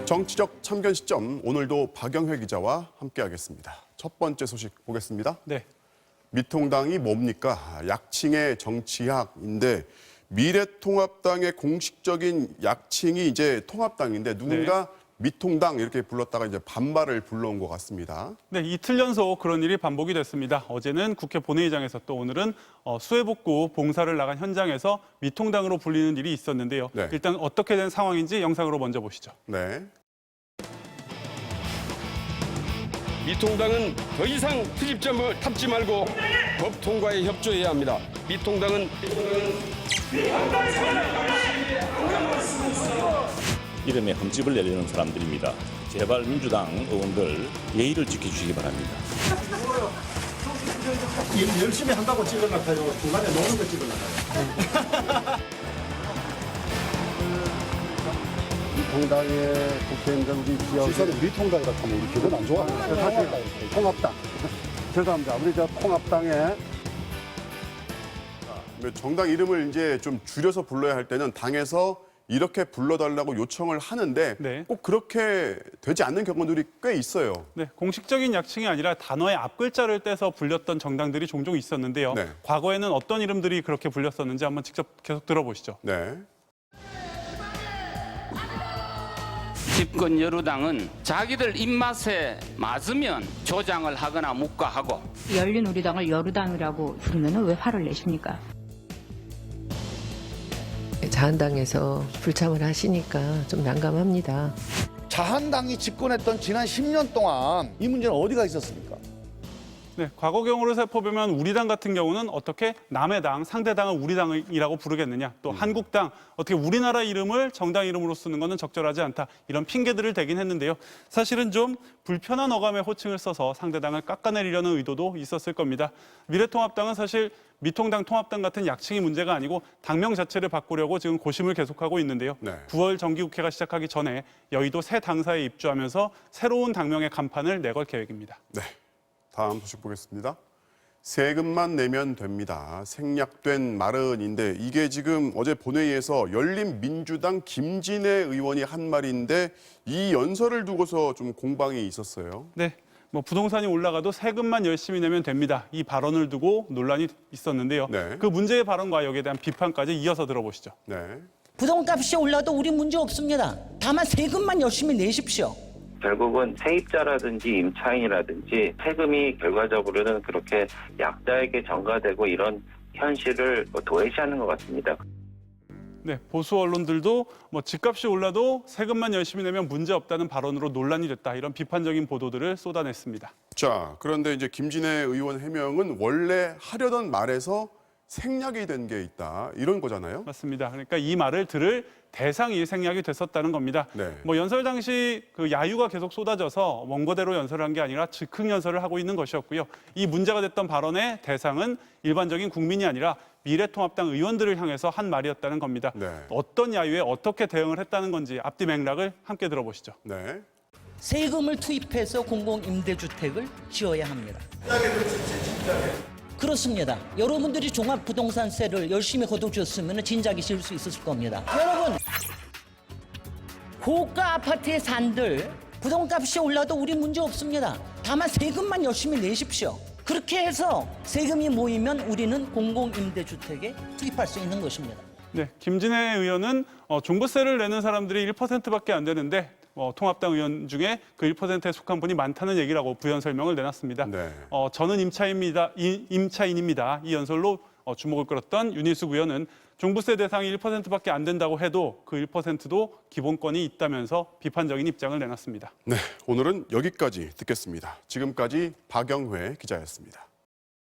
정치적 참견 시점, 오늘도 박영회 기자와 함께하겠습니다. 첫 번째 소식 보겠습니다. 네. 미통당이 뭡니까? 약칭의 정치학인데 미래통합당의 공식적인 약칭이 이제 통합당인데 누군가 미통당 이렇게 불렀다가 이제 반발을 불러온 것 같습니다. 네, 이틀 연속 그런 일이 반복이 됐습니다. 어제는 국회 본회의장에서 또 오늘은 수해복구 봉사를 나간 현장에서 미통당으로 불리는 일이 있었는데요. 네. 일단 어떻게 된 상황인지 영상으로 먼저 보시죠. 네. 미통당은 더 이상 트집점을 탑지 말고 법 통과에 협조해야 합니다. 미통당은 이름에 흠집을 내리는 사람들입니다. 제발 민주당 의원들 예의를 지켜주시기 바랍니다. 열심히 한다고 찍어놨다요. 중간에 노는 거 찍어놨다요. 미통당의 국회의원들이 지역에 시선이 미통당이라고 하면 우리 기분 안 좋아. 사실 통합당. 죄송합니다. 우리 저 통합당에 정당 이름을 이제 좀 줄여서 불러야 할 때는 당에서 이렇게 불러달라고 요청을 하는데 네. 꼭 그렇게 되지 않는 경우들이 꽤 있어요. 네, 공식적인 약칭이 아니라 단어의 앞글자를 떼서 불렸던 정당들이 종종 있었는데요. 네. 과거에는 어떤 이름들이 그렇게 불렸었는지 한번 직접 계속 들어보시죠. 네. 집권 여루당은 자기들 입맛에 맞으면 조장을 하거나 묵과하고 열린우리당을 여루당이라고 부르면 왜 화를 내십니까? 자한당에서 불참을 하시니까 좀 난감합니다. 자한당이 집권했던 지난 10년 동안 이 문제는 어디가 있었습니까? 네, 과거 경우를 살펴보면 우리당 같은 경우는 어떻게 남의 당, 상대 당을 우리당이라고 부르겠느냐, 또 한국당, 어떻게 우리나라 이름을 정당 이름으로 쓰는 것은 적절하지 않다, 이런 핑계들을 대긴 했는데요. 사실은 좀 불편한 어감의 호칭을 써서 상대당을 깎아내리려는 의도도 있었을 겁니다. 미래통합당은 사실 미통당, 통합당 같은 약칭이 문제가 아니고 당명 자체를 바꾸려고 지금 고심을 계속하고 있는데요. 네. 9월 정기국회가 시작하기 전에 여의도 새 당사에 입주하면서 새로운 당명의 간판을 내걸 계획입니다. 네. 다음 소식 보겠습니다. 세금만 내면 됩니다. 생략된 말은인데 이게 지금 어제 본회의에서 열린민주당 김진애 의원이 한 말인데 이 연설을 두고서 좀 공방이 있었어요. 네, 부동산이 올라가도 세금만 열심히 내면 됩니다. 이 발언을 두고 논란이 있었는데요. 네. 그 문제의 발언과 여기에 대한 비판까지 이어서 들어보시죠. 네. 부동값이 올라도 우리 문제 없습니다. 다만 세금만 열심히 내십시오. 결국은 세입자라든지 임차인이라든지 세금이 결과적으로는 그렇게 약자에게 전가되고 이런 현실을 도외시하는 것 같습니다. 네, 보수 언론들도 집값이 올라도 세금만 열심히 내면 문제 없다는 발언으로 논란이 됐다, 이런 비판적인 보도들을 쏟아냈습니다. 자, 그런데 이제 김진애 의원 해명은 원래 하려던 말에서 생략이 된 게 있다, 이런 거잖아요. 맞습니다. 그러니까 이 말을 들을 대상이 생략이 됐었다는 겁니다. 네. 연설 당시 그 야유가 계속 쏟아져서 원고대로 연설을 한 게 아니라 즉흥 연설을 하고 있는 것이었고요. 이 문제가 됐던 발언의 대상은 일반적인 국민이 아니라 미래통합당 의원들을 향해서 한 말이었다는 겁니다. 네. 어떤 야유에 어떻게 대응을 했다는 건지 앞뒤 맥락을 함께 들어보시죠. 네. 세금을 투입해서 공공임대주택을 지어야 합니다. 그렇습니다. 여러분들이 종합부동산세를 열심히 거둬줬으면 진작에 지을 수 있었을 겁니다. 여러분, 고가 아파트에 산들 부동값이 올라도 우리 문제 없습니다. 다만 세금만 열심히 내십시오. 그렇게 해서 세금이 모이면 우리는 공공임대주택에 투입할 수 있는 것입니다. 네, 김진애 의원은 종부세를 내는 사람들이 1%밖에 안 되는데 통합당 의원 중에 그 1%에 속한 분이 많다는 얘기라고 부연 설명을 내놨습니다. 네. 저는 임차인입니다. 이 연설로 주목을 끌었던 윤희숙 의원은 종부세 대상이 1%밖에 안 된다고 해도 그 1%도 기본권이 있다면서 비판적인 입장을 내놨습니다. 네, 오늘은 여기까지 듣겠습니다. 지금까지 박영회 기자였습니다.